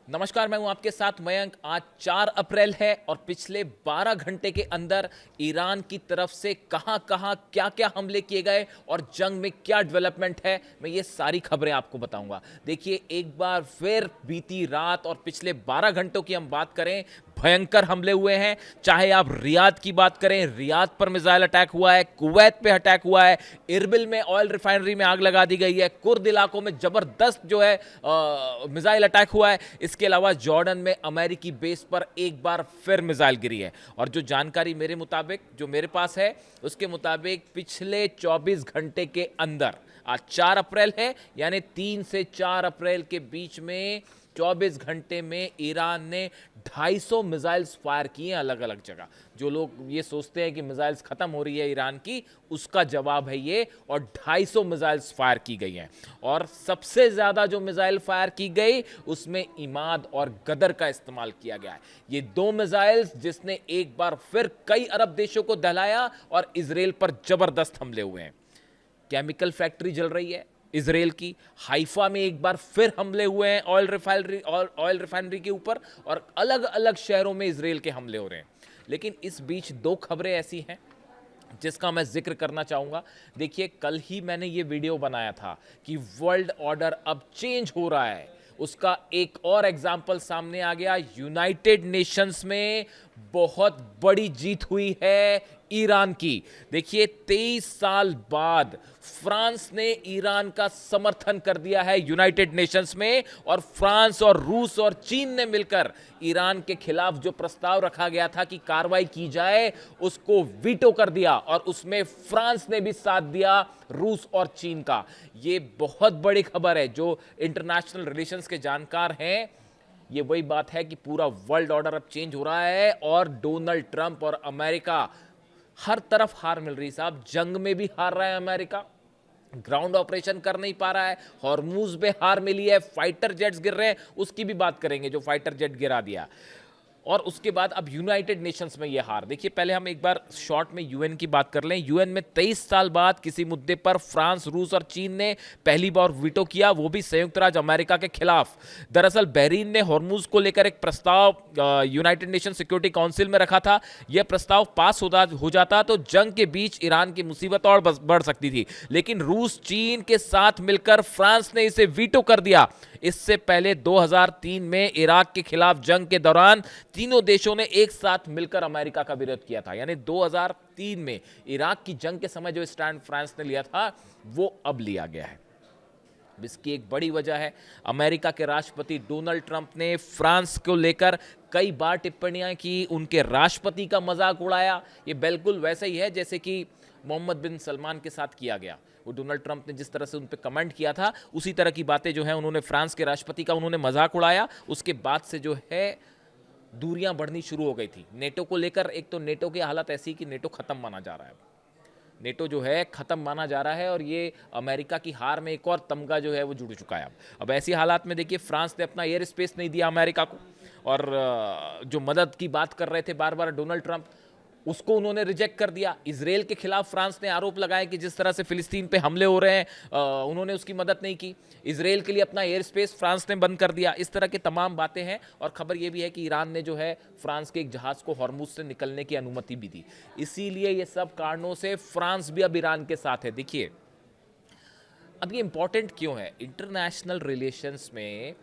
नमस्कार, मैं हूं आपके साथ मयंक। आज 4 अप्रैल है और पिछले 12 घंटे के अंदर ईरान की तरफ से कहां कहां क्या क्या हमले किए गए और जंग में क्या डेवलपमेंट है, मैं ये सारी खबरें आपको बताऊंगा। देखिए, एक बार फिर बीती रात और पिछले 12 घंटों की हम बात करें, भयंकर हमले हुए हैं। चाहे आप रियाद की बात करें, रियाद पर मिसाइल अटैक हुआ है, कुवैत पे अटैक हुआ है, इरबिल में ऑयल रिफाइनरी में आग लगा दी गई है, कुर्द इलाकों में जबरदस्त जो है मिसाइल अटैक हुआ है। इसके अलावा जॉर्डन में अमेरिकी बेस पर एक बार फिर मिसाइल गिरी है। और जो जानकारी मेरे मुताबिक जो मेरे पास है उसके मुताबिक पिछले 24 घंटे के अंदर, आज 4 अप्रैल है, यानी 3 से 4 अप्रैल के बीच में 24 घंटे में ईरान ने 250 मिसाइल्स फायर किए हैं अलग अलग जगह। जो लोग ये सोचते हैं कि मिसाइल्स खत्म हो रही है ईरान की, उसका जवाब है ये। और 250 मिसाइल्स फायर की गई हैं। और सबसे ज्यादा जो मिसाइल फायर की गई उसमें इमाद और गदर का इस्तेमाल किया गया है। ये 2 मिसाइल्स जिसने एक बार फिर कई अरब देशों को दहलाया और इसराइल पर जबरदस्त हमले हुए हैं। केमिकल फैक्ट्री जल रही है इसराइल की, हाइफा में एक बार फिर हमले हुए हैं ऑयल रिफाइनरी के ऊपर, और अलग अलग शहरों में इसराइल के हमले हो रहे हैं। लेकिन इस बीच 2 खबरें ऐसी हैं जिसका मैं जिक्र करना चाहूंगा। देखिए, कल ही मैंने ये वीडियो बनाया था कि वर्ल्ड ऑर्डर अब चेंज हो रहा है। उसका एक और एग्जाम्पल सामने आ गया। यूनाइटेड नेशंस में बहुत बड़ी जीत हुई है ईरान की। देखिए, 23 साल बाद फ्रांस ने ईरान का समर्थन कर दिया है यूनाइटेड नेशंस में, और फ्रांस और रूस और चीन ने मिलकर ईरान के खिलाफ जो प्रस्ताव रखा गया था कि कार्रवाई की जाए, उसको वीटो कर दिया। और उसमें फ्रांस ने भी साथ दिया रूस और चीन का। ये बहुत बड़ी खबर है। जो इंटरनेशनल रिलेशंस के जानकार हैं, ये वही बात है कि पूरा वर्ल्ड ऑर्डर अब चेंज हो रहा है और डोनाल्ड ट्रंप और अमेरिका, हर तरफ हार मिल रही साहब। जंग में भी हार रहा है अमेरिका, ग्राउंड ऑपरेशन कर नहीं पा रहा है, हॉर्मूज में हार मिली है, फाइटर जेट्स गिर रहे हैं, उसकी भी बात करेंगे जो फाइटर जेट गिरा दिया। और उसके बाद अब यूनाइटेड नेशंस में यह हार। देखिए, पहले हम एक बार शॉर्ट में यूएन की बात कर लें। यूएन में 23 साल बाद किसी मुद्दे पर फ्रांस, रूस और चीन ने पहली बार वीटो किया, वो भी संयुक्त राज्य अमेरिका के खिलाफ। दरअसल बहरीन ने हॉर्मूज को लेकर एक प्रस्ताव यूनाइटेड नेशन सिक्योरिटी काउंसिल में रखा था। यह प्रस्ताव पास हो जाता तो जंग के बीच ईरान की मुसीबत और बढ़ सकती थी। लेकिन रूस, चीन के साथ मिलकर फ्रांस ने इसे वीटो कर दिया। इससे पहले 2003 में इराक के खिलाफ जंग के दौरान तीनों देशों ने एक साथ मिलकर अमेरिका का विरोध किया था। यानी 2003 में इराक की जंग के समय जो स्टैंड फ्रांस ने लिया था, वो अब लिया गया है। इसकी एक बड़ी वजह है, अमेरिका के राष्ट्रपति डोनाल्ड ट्रंप ने फ्रांस को लेकर कई बार टिप्पणियां की, उनके राष्ट्रपति का मजाक उड़ाया। ये बिल्कुल वैसे ही है जैसे कि मोहम्मद बिन सलमान के साथ किया गया। वो डोनाल्ड ट्रंप ने जिस तरह से उन पर कमेंट किया था, उसी तरह की बातें जो है उन्होंने फ्रांस के राष्ट्रपति का उन्होंने मजाक उड़ाया। उसके बाद से जो है दूरियां बढ़नी शुरू हो गई थी नेटो को लेकर। एक तो नेटो की हालत ऐसी कि नेटो खत्म माना जा रहा है, नेटो जो है खत्म माना जा रहा है, और ये अमेरिका की हार में एक और तमगा जो है वो जुड़ चुका है। अब ऐसी हालात में देखिए, फ्रांस ने अपना एयर स्पेस नहीं दिया अमेरिका को, और जो मदद की बात कर रहे थे बार बार डोनाल्ड ट्रंप, उसको उन्होंने रिजेक्ट कर दिया। इसराइल के खिलाफ फ्रांस ने आरोप लगाया कि जिस तरह से फिलिस्तीन पे हमले हो रहे हैं, उन्होंने उसकी मदद नहीं की। इसराइल के लिए अपना एयर स्पेस फ्रांस ने बंद कर दिया। इस तरह की तमाम बातें हैं। और खबर यह भी है कि ईरान ने जो है फ्रांस के एक जहाज को हॉर्मुज से निकलने की अनुमति भी दी। इसीलिए ये सब कारणों से फ्रांस भी अब ईरान के साथ है। देखिए, अब ये इंपॉर्टेंट क्यों है इंटरनेशनल रिलेशंस में।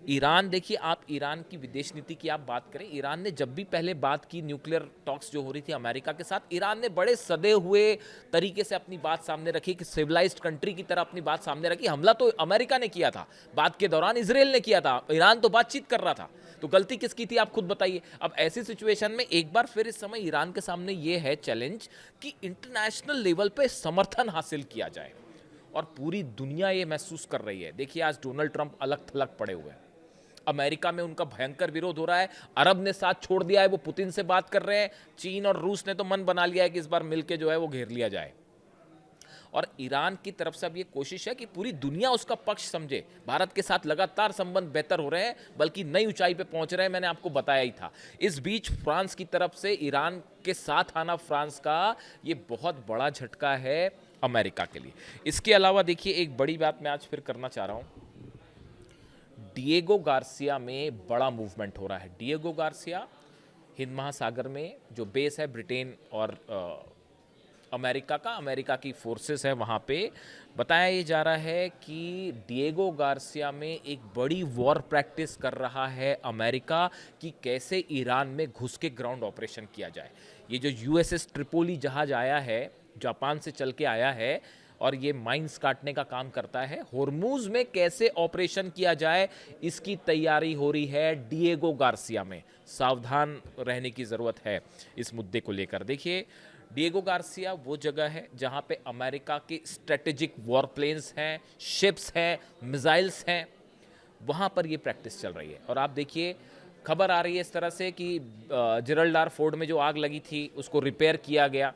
ईरान, देखिए, आप ईरान की विदेश नीति की आप बात करें, ईरान ने जब भी पहले बात की न्यूक्लियर टॉक्स जो हो रही थी अमेरिका के साथ, ईरान ने बड़े सदे हुए तरीके से अपनी बात सामने रखी, कि सिविलाइज्ड कंट्री की तरह अपनी बात सामने रखी। हमला तो अमेरिका ने किया था, बात के दौरान इसराइल ने किया था, ईरान तो बातचीत कर रहा था। तो गलती किसकी थी, आप खुद बताइए। अब ऐसी सिचुएशन में एक बार फिर इस समय ईरान के सामने यह है चैलेंज कि इंटरनेशनल लेवल पे समर्थन हासिल किया जाए, और पूरी दुनिया ये महसूस कर रही है। देखिए, आज डोनाल्ड ट्रंप अलग थलग पड़े हुए हैं, अमेरिका में उनका भयंकर विरोध हो रहा है, अरब ने साथ छोड़ दिया है, वो पुतिन से बात कर रहे हैं, चीन और रूस ने तो मन बना लिया है कि इस बार मिलके जो है वो घेर लिया जाए। और ईरान की तरफ से अब ये कोशिश है कि पूरी दुनिया उसका पक्ष समझे। भारत के साथ लगातार संबंध बेहतर हो रहे हैं, बल्कि नई ऊंचाई पे पहुंच रहे हैं, मैंने आपको बताया ही था। इस बीच फ्रांस की तरफ से ईरान के साथ आना फ्रांस का ये बहुत बड़ा झटका है अमेरिका के लिए। इसके अलावा देखिए, एक बड़ी बात मैं आज फिर करना चाह रहा हूं। डिएगो गार्सिया में बड़ा मूवमेंट हो रहा है। डिएगो गार्सिया हिंद महासागर में जो बेस है ब्रिटेन और अमेरिका की फोर्सेस है, वहाँ पे बताया ये जा रहा है कि डिएगो गार्सिया में एक बड़ी वॉर प्रैक्टिस कर रहा है अमेरिका कि कैसे ईरान में घुस के ग्राउंड ऑपरेशन किया जाए। ये जो यूएसएस ट्रिपोली जहाज आया है, जापान से चल के आया है और ये माइंस काटने का काम करता है, होर्मुज में कैसे ऑपरेशन किया जाए इसकी तैयारी हो रही है डिएगो गार्सिया में। सावधान रहने की ज़रूरत है इस मुद्दे को लेकर। देखिए, डिएगो गार्सिया वो जगह है जहां पे अमेरिका के स्ट्रेटेजिक वॉर प्लेन्स हैं, शिप्स हैं, मिसाइल्स हैं, वहां पर ये प्रैक्टिस चल रही है। और आप देखिए, खबर आ रही है इस तरह से कि जिरल्डार फोर्ड में जो आग लगी थी उसको रिपेयर किया गया,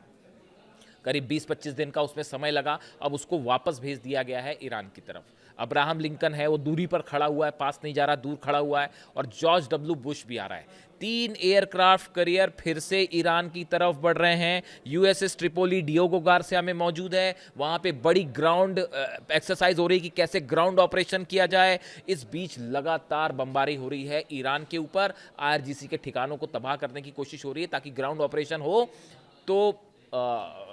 करीब 20-25 दिन का उसमें समय लगा, अब उसको वापस भेज दिया गया है ईरान की तरफ। अब्राहम लिंकन है वो दूरी पर खड़ा हुआ है, पास नहीं जा रहा, दूर खड़ा हुआ है, और जॉर्ज डब्ल्यू बुश भी आ रहा है। 3 एयरक्राफ्ट कैरियर फिर से ईरान की तरफ बढ़ रहे हैं। यूएसएस ट्रिपोली डिएगो गार्सिया में मौजूद है, वहां पे बड़ी ग्राउंड एक्सरसाइज हो रही है कि कैसे ग्राउंड ऑपरेशन किया जाए। इस बीच लगातार बमबारी हो रही है ईरान के ऊपर, आईआरजीसी के ठिकानों को तबाह करने की कोशिश हो रही है ताकि ग्राउंड ऑपरेशन हो तो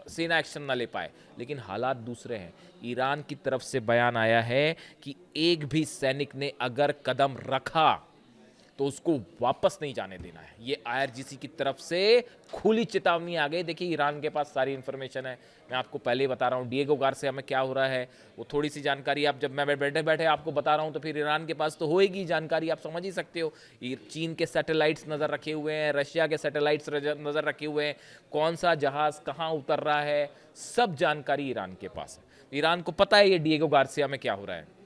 सेना एक्शन ना ले पाए। लेकिन हालात दूसरे हैं। ईरान की तरफ से बयान आया है कि एक भी सैनिक ने अगर कदम रखा तो उसको वापस नहीं जाने देना है। ये आईआरजीसी की तरफ से खुली चेतावनी आ गई। देखिए, ईरान के पास सारी इंफॉर्मेशन है, मैं आपको पहले ही बता रहा हूँ डिएगो गार्सिया में क्या हो रहा है, वो थोड़ी सी जानकारी आप जब मैं बैठे बैठे आपको बता रहा हूँ तो फिर ईरान के पास तो होएगी जानकारी, आप समझ ही सकते हो। चीन के सैटेलाइट्स नज़र रखे हुए हैं, रशिया के सैटेलाइट्स नज़र रखे हुए हैं, कौन सा जहाज़ कहाँ उतर रहा है, सब जानकारी ईरान के पास है। ईरान को पता है ये डिएगो गार्सिया में क्या हो रहा है।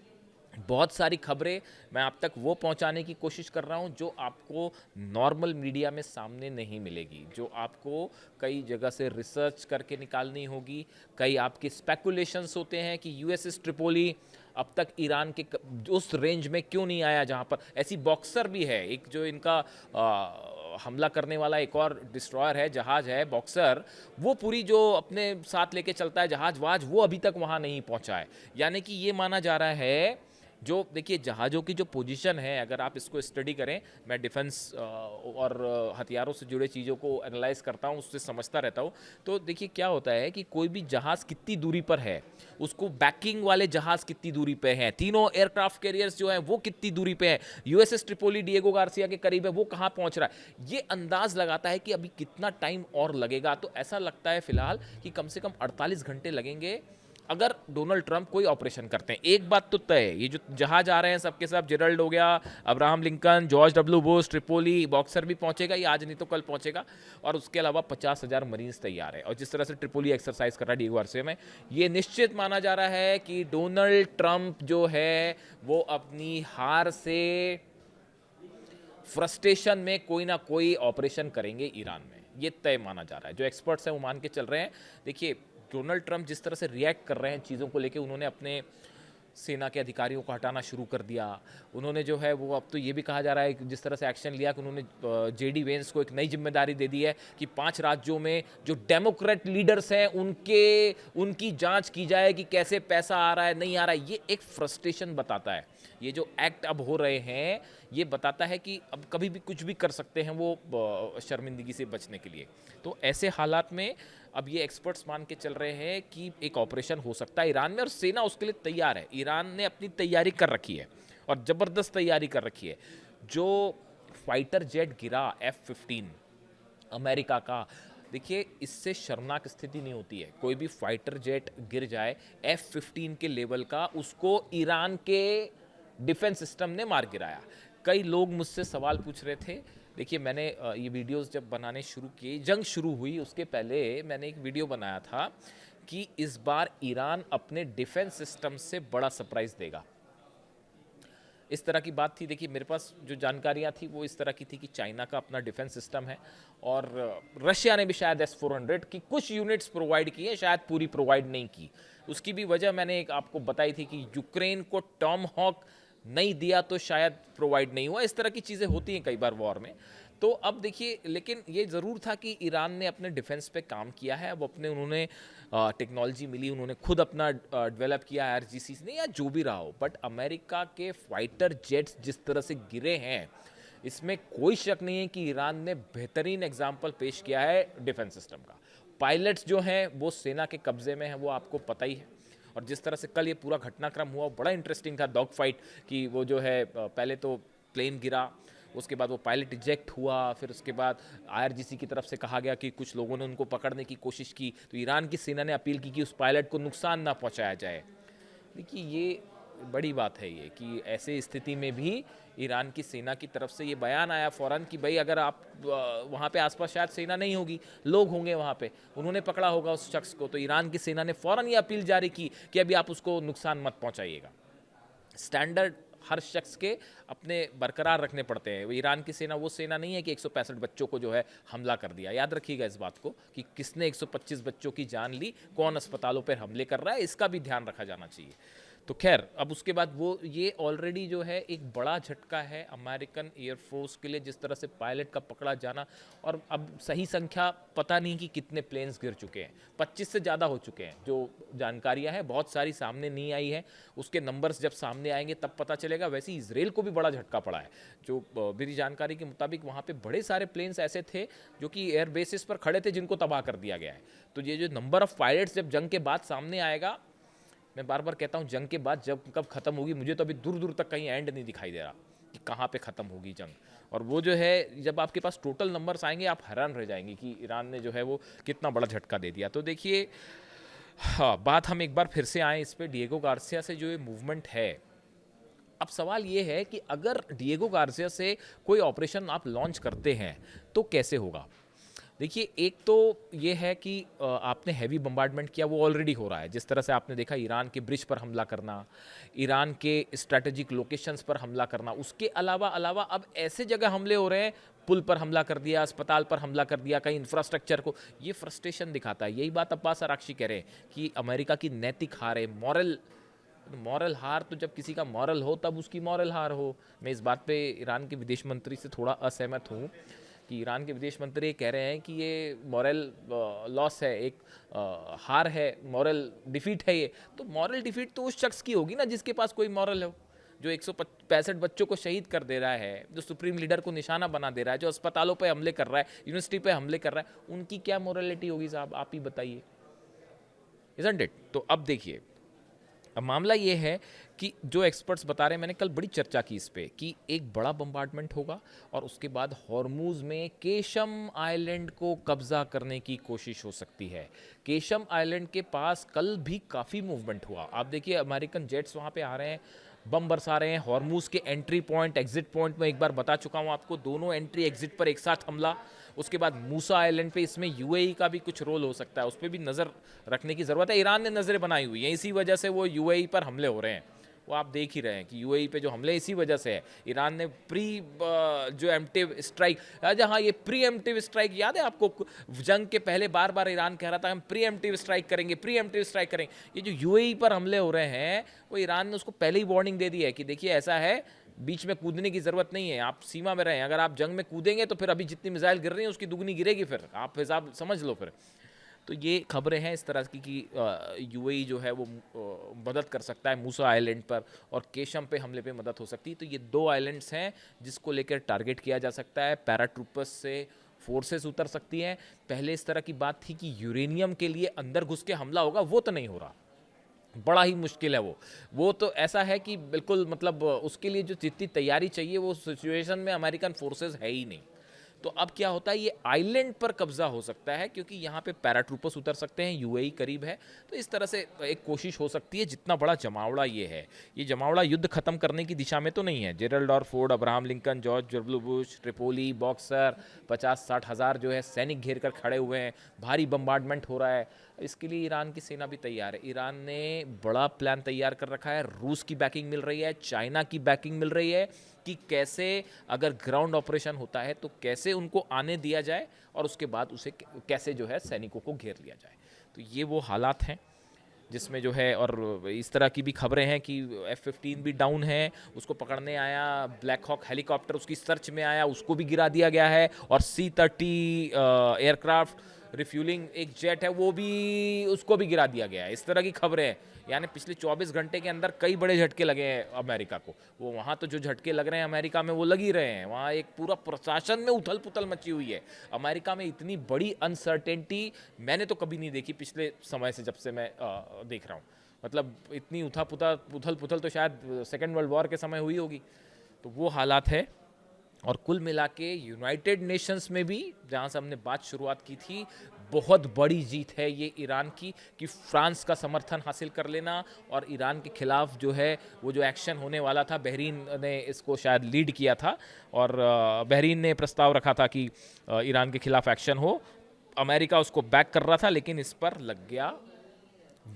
बहुत सारी खबरें मैं आप तक वो पहुंचाने की कोशिश कर रहा हूं जो आपको नॉर्मल मीडिया में सामने नहीं मिलेगी, जो आपको कई जगह से रिसर्च करके निकालनी होगी। कई आपके स्पेकुलेशंस होते हैं कि यूएसएस ट्रिपोली अब तक ईरान के उस रेंज में क्यों नहीं आया जहां पर, ऐसी बॉक्सर भी है एक जो इनका हमला करने वाला एक और डिस्ट्रॉयर है, जहाज है बॉक्सर, वो पूरी जो अपने साथ लेके चलता है जहाज वाज, वो अभी तक वहां नहीं पहुंचा है। यानी कि ये माना जा रहा है, जो देखिए जहाज़ों की जो पोजीशन है, अगर आप इसको स्टडी करें, मैं डिफेंस और हथियारों से जुड़े चीज़ों को एनालाइज करता हूँ, उससे समझता रहता हूँ। तो देखिए क्या होता है कि कोई भी जहाज़ कितनी दूरी पर है, उसको बैकिंग वाले जहाज़ कितनी दूरी पे हैं, तीनों एयरक्राफ्ट कैरियर्स जो हैं वो कितनी दूरी पे हैं, यूएसएस ट्रिपोली डिएगो गार्सिया के करीब है, वो कहाँ पहुँच रहा है, ये अंदाज़ लगाता है कि अभी कितना टाइम और लगेगा। तो ऐसा लगता है फिलहाल कि कम से कम 48 घंटे लगेंगे अगर डोनाल्ड ट्रंप कोई ऑपरेशन करते हैं। एक बात तो तय है, ये जो जहाज आ रहे हैं सबके सब, जेरल्ड हो गया, Abraham Lincoln, George W Bush, Tripoli, boxer भी पहुंचेगा, ये आज नहीं तो कल पहुंचेगा, और उसके अलावा 50,000 मरीन्स तैयार है। और जिस तरह से ट्रिपोली एक्सरसाइज कर रहा है डिएगो गार्सिया में, ये निश्चित माना जा रहा है कि डोनाल्ड ट्रंप जो है वो अपनी हार से फ्रस्ट्रेशन में कोई ना कोई ऑपरेशन करेंगे ईरान में, ये तय माना जा रहा है। जो एक्सपर्ट्स हैं वो मान के चल रहे हैं। देखिए, डोनाल्ड ट्रंप जिस तरह से रिएक्ट कर रहे हैं चीज़ों को लेके, उन्होंने अपने सेना के अधिकारियों को हटाना शुरू कर दिया। उन्होंने जो है वो, अब तो ये भी कहा जा रहा है कि जिस तरह से एक्शन लिया कि उन्होंने जेडी वेंस को एक नई जिम्मेदारी दे दी है कि 5 राज्यों में जो डेमोक्रेट लीडर्स हैं उनकी जांच की जाए कि कैसे पैसा आ रहा है, नहीं आ रहा है। ये एक फ्रस्ट्रेशन बताता है। ये जो एक्ट अब हो रहे हैं ये बताता है कि अब कभी भी कुछ भी कर सकते हैं वो शर्मिंदगी से बचने के लिए। तो ऐसे हालात में अब ये एक्सपर्ट्स मान के चल रहे हैं कि एक ऑपरेशन हो सकता है ईरान में, और सेना उसके लिए तैयार है। ईरान ने अपनी तैयारी कर रखी है और ज़बरदस्त तैयारी कर रखी है। जो फाइटर जेट गिरा F-15 अमेरिका का, देखिए इससे शर्मनाक स्थिति नहीं होती है। कोई भी फाइटर जेट गिर जाए F-15 के लेवल का, उसको ईरान के डिफेंस सिस्टम ने मार गिराया। कई लोग मुझसे सवाल पूछ रहे थे। देखिए, मैंने ये वीडियोस जब बनाने शुरू किए, जंग शुरू हुई उसके पहले मैंने एक वीडियो बनाया था कि इस बार ईरान अपने डिफेंस सिस्टम से बड़ा सरप्राइज देगा। इस तरह की बात थी। देखिए, मेरे पास जो जानकारियां थी वो इस तरह की थी कि चाइना का अपना डिफेंस सिस्टम है और रशिया ने भी शायद S-400 की कुछ यूनिट्स प्रोवाइड की है, शायद पूरी प्रोवाइड नहीं की। उसकी भी वजह मैंने एक आपको बताई थी कि यूक्रेन को टॉम हॉक नहीं दिया तो शायद प्रोवाइड नहीं हुआ। इस तरह की चीज़ें होती हैं कई बार वॉर में। तो अब देखिए, लेकिन ये ज़रूर था कि ईरान ने अपने डिफेंस पे काम किया है। अब अपने उन्होंने टेक्नोलॉजी मिली, उन्होंने खुद अपना डेवलप किया आईआरजीसी ने या जो भी रहा हो, बट अमेरिका के फाइटर जेट्स जिस तरह से गिरे हैं, इसमें कोई शक नहीं है कि ईरान ने बेहतरीन एग्जाम्पल पेश किया है डिफेंस सिस्टम का। पायलट्स जो हैं वो सेना के कब्जे में हैं, वो आपको पता ही है। और जिस तरह से कल ये पूरा घटनाक्रम हुआ, बड़ा इंटरेस्टिंग था डॉग फाइट कि वो जो है पहले तो प्लेन गिरा, उसके बाद वो पायलट इजेक्ट हुआ, फिर उसके बाद आईआरजीसी की तरफ से कहा गया कि कुछ लोगों ने उनको पकड़ने की कोशिश की, तो ईरान की सेना ने अपील की कि उस पायलट को नुकसान ना पहुंचाया जाए। देखिए, ये बड़ी बात है ये कि ऐसे स्थिति में भी ईरान की सेना की तरफ से ये बयान आया फ़ौरन कि भाई अगर आप वहाँ पे आसपास शायद सेना नहीं होगी, लोग होंगे वहाँ पे, उन्होंने पकड़ा होगा उस शख्स को, तो ईरान की सेना ने फ़ौरन ये अपील जारी की कि अभी आप उसको नुकसान मत पहुँचाइएगा। स्टैंडर्ड हर शख्स के अपने बरकरार रखने पड़ते हैं। ईरान की सेना वो सेना नहीं है कि 165 बच्चों को जो है हमला कर दिया। याद रखिएगा इस बात को कि किसने 125 बच्चों की जान ली, कौन अस्पतालों पर हमले कर रहा है, इसका भी ध्यान रखा जाना चाहिए। तो खैर, अब उसके बाद वो ये ऑलरेडी जो है एक बड़ा झटका है अमेरिकन एयरफोर्स के लिए, जिस तरह से पायलट का पकड़ा जाना। और अब सही संख्या पता नहीं कि कितने प्लेन्स गिर चुके हैं, 25 से ज़्यादा हो चुके हैं। जो जानकारियां हैं बहुत सारी सामने नहीं आई है, उसके नंबर्स जब सामने आएंगे तब पता चलेगा। वैसे ही इजराइल को भी बड़ा झटका पड़ा है। जो मेरी जानकारी के मुताबिक वहाँ पे बड़े सारे प्लेन्स ऐसे थे जो कि एयर बेसिस पर खड़े थे, जिनको तबाह कर दिया गया है। तो ये जो नंबर ऑफ पायलट्स जब जंग के बाद सामने आएगा, मैं बार बार कहता हूँ जंग के बाद जब कब ख़त्म होगी, मुझे तो अभी दूर दूर तक कहीं एंड नहीं दिखाई दे रहा कि कहाँ पे ख़त्म होगी जंग। और वो जो है जब आपके पास टोटल नंबर्स आएंगे, आप हैरान रह जाएंगे कि ईरान ने जो है वो कितना बड़ा झटका दे दिया। तो देखिए, हाँ, बात हम एक बार फिर से आए इस पर, डिएगो गार्सिया से जो ये मूवमेंट है। अब सवाल ये है कि अगर डिएगो गार्सिया से कोई ऑपरेशन आप लॉन्च करते हैं तो कैसे होगा। देखिए, एक तो ये है कि आपने हैवी बम्बार्डमेंट किया, वो ऑलरेडी हो रहा है। जिस तरह से आपने देखा ईरान के ब्रिज पर हमला करना, ईरान के स्ट्रैटेजिक लोकेशंस पर हमला करना, उसके अलावा अब ऐसे जगह हमले हो रहे हैं, पुल पर हमला कर दिया, अस्पताल पर हमला कर दिया, कहीं इंफ्रास्ट्रक्चर को। ये फ्रस्ट्रेशन दिखाता है। यही बात अब्बास अराक्ची कह रहे हैं कि अमेरिका की नैतिक हार है, मॉरल हार। तो जब किसी का मॉरल हो तब उसकी मॉरल हार हो। मैं इस बात पे ईरान के विदेश मंत्री से थोड़ा असहमत हूँ कि ईरान के विदेश मंत्री कह रहे हैं कि ये मॉरल लॉस है, एक हार है, मॉरल डिफीट है ये। तो मॉरल डिफीट तो उस शख्स की होगी ना जिसके पास कोई मॉरल हो, जो 165 बच्चों को शहीद कर दे रहा है, जो सुप्रीम लीडर को निशाना बना दे रहा है, जो अस्पतालों पे हमले कर रहा है, यूनिवर्सिटी पे हमले कर रहा है। उनकी क्या मॉरलिटी होगी साहब, आप ही बताइए, इज़न्ट इट। तो अब देखिए, अब मामला ये है कि जो एक्सपर्ट्स बता रहे हैं, मैंने कल बड़ी चर्चा की इस पे, कि एक बड़ा बम्बार्डमेंट होगा और उसके बाद हॉर्मूज में केशम आइलैंड को कब्जा करने की कोशिश हो सकती है। केशम आइलैंड के पास कल भी काफ़ी मूवमेंट हुआ। आप देखिए, अमेरिकन जेट्स वहाँ पे आ रहे हैं, बम बरसा रहे हैं। हॉर्मूज के एंट्री पॉइंट, एग्जिट पॉइंट में एक बार बता चुका हूँ आपको, दोनों एंट्री एग्जिट पर एक साथ हमला। उसके बाद मूसा आइलैंड पे, इसमें यूएई का भी कुछ रोल हो सकता है, उस पर भी नज़र रखने की ज़रूरत है। ईरान ने नज़रें बनाई हुई हैं, इसी वजह से वो यूएई पर हमले हो रहे हैं। वो आप देख ही रहे हैं कि यूएई पे जो हमले इसी वजह से है। ईरान ने जो एम्प्टिव स्ट्राइक, अच्छा हाँ, ये प्री एम्प्टिव स्ट्राइक याद है आपको, जंग के पहले बार बार ईरान कह रहा था हम प्री एम्प्टिव स्ट्राइक करेंगे, प्री एम्प्टिव स्ट्राइक करेंगे। ये जो यूएई पर हमले हो रहे हैं, वो ईरान ने उसको पहले ही वार्निंग दे दी है कि देखिए ऐसा है, बीच में कूदने की ज़रूरत नहीं है, आप सीमा में रहें। अगर आप जंग में कूदेंगे तो फिर अभी जितनी मिसाइल गिर रही हैं उसकी दुगनी गिरेगी, फिर आप हिसाब समझ लो फिर। तो ये खबरें हैं इस तरह की कि यूएई जो है वो मदद कर सकता है मूसा आइलैंड पर, और केशम पे हमले पे मदद हो सकती है। तो ये 2 आइलैंड्स हैं जिसको लेकर टारगेट किया जा सकता है। पैराट्रूपर्स से फोर्सेस उतर सकती हैं। पहले इस तरह की बात थी कि यूरेनियम के लिए अंदर घुस के हमला होगा, वो तो नहीं हो रहा, बड़ा ही मुश्किल है वो तो ऐसा है कि बिल्कुल, मतलब उसके लिए जो जितनी तैयारी चाहिए वो सिचुएशन में अमेरिकन फोर्सेस है ही नहीं। तो अब क्या होता है, ये आइलैंड पर कब्जा हो सकता है क्योंकि यहाँ पे पैराट्रूपर्स उतर सकते हैं, यूएई करीब है। तो इस तरह से एक कोशिश हो सकती है। जितना बड़ा जमावड़ा ये है, ये जमावड़ा युद्ध खत्म करने की दिशा में तो नहीं है। जेरल्ड और Ford, Abraham Lincoln, George W Bush, Tripoli, boxer, 50-60 हज़ार जो है सैनिक घेर कर खड़े हुए हैं। भारी बम्बार्डमेंट हो रहा है। इसके लिए ईरान की सेना भी तैयार है। ईरान ने बड़ा प्लान तैयार कर रखा है। रूस की बैकिंग मिल रही है, चाइना की बैकिंग मिल रही है कि कैसे अगर ग्राउंड ऑपरेशन होता है तो कैसे उनको आने दिया जाए और उसके बाद उसे कैसे जो है सैनिकों को घेर लिया जाए। तो ये वो हालात हैं। जिसमें जो है, और इस तरह की भी खबरें हैं कि F-15 भी डाउन है, उसको पकड़ने आया ब्लैक हॉक हेलीकॉप्टर, उसकी सर्च में आया, उसको भी गिरा दिया गया है, और C-30 एयरक्राफ्ट रिफ्यूलिंग एक जेट है वो भी, उसको भी गिरा दिया गया है। इस तरह की खबरें हैं। यानी पिछले 24 घंटे के अंदर कई बड़े झटके लगे हैं अमेरिका को। वो वहाँ तो जो झटके लग रहे हैं अमेरिका में वो लग ही रहे हैं, वहाँ एक पूरा प्रशासन में उथल पुथल मची हुई है। अमेरिका में इतनी बड़ी अनसर्टेनिटी मैंने तो कभी नहीं देखी पिछले समय से, जब से मैं देख रहा हूँ। मतलब इतनी उथल पुथल तो शायद सेकेंड वर्ल्ड वॉर के समय हुई होगी। तो वो हालात है। और कुल मिला के यूनाइटेड नेशंस में भी, जहाँ से हमने बात शुरुआत की थी, बहुत बड़ी जीत है ये ईरान की, कि फ्रांस का समर्थन हासिल कर लेना और ईरान के खिलाफ जो है वो जो एक्शन होने वाला था, बहरीन ने इसको शायद लीड किया था, और बहरीन ने प्रस्ताव रखा था कि ईरान के खिलाफ एक्शन हो। अमेरिका उसको बैक कर रहा था, लेकिन इस पर लग गया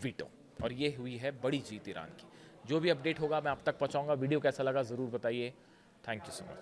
वीटो, और ये हुई है बड़ी जीत ईरान की। जो भी अपडेट होगा मैं आप तक पहुँचाऊँगा। वीडियो कैसा लगा ज़रूर बताइए। Thank you so much.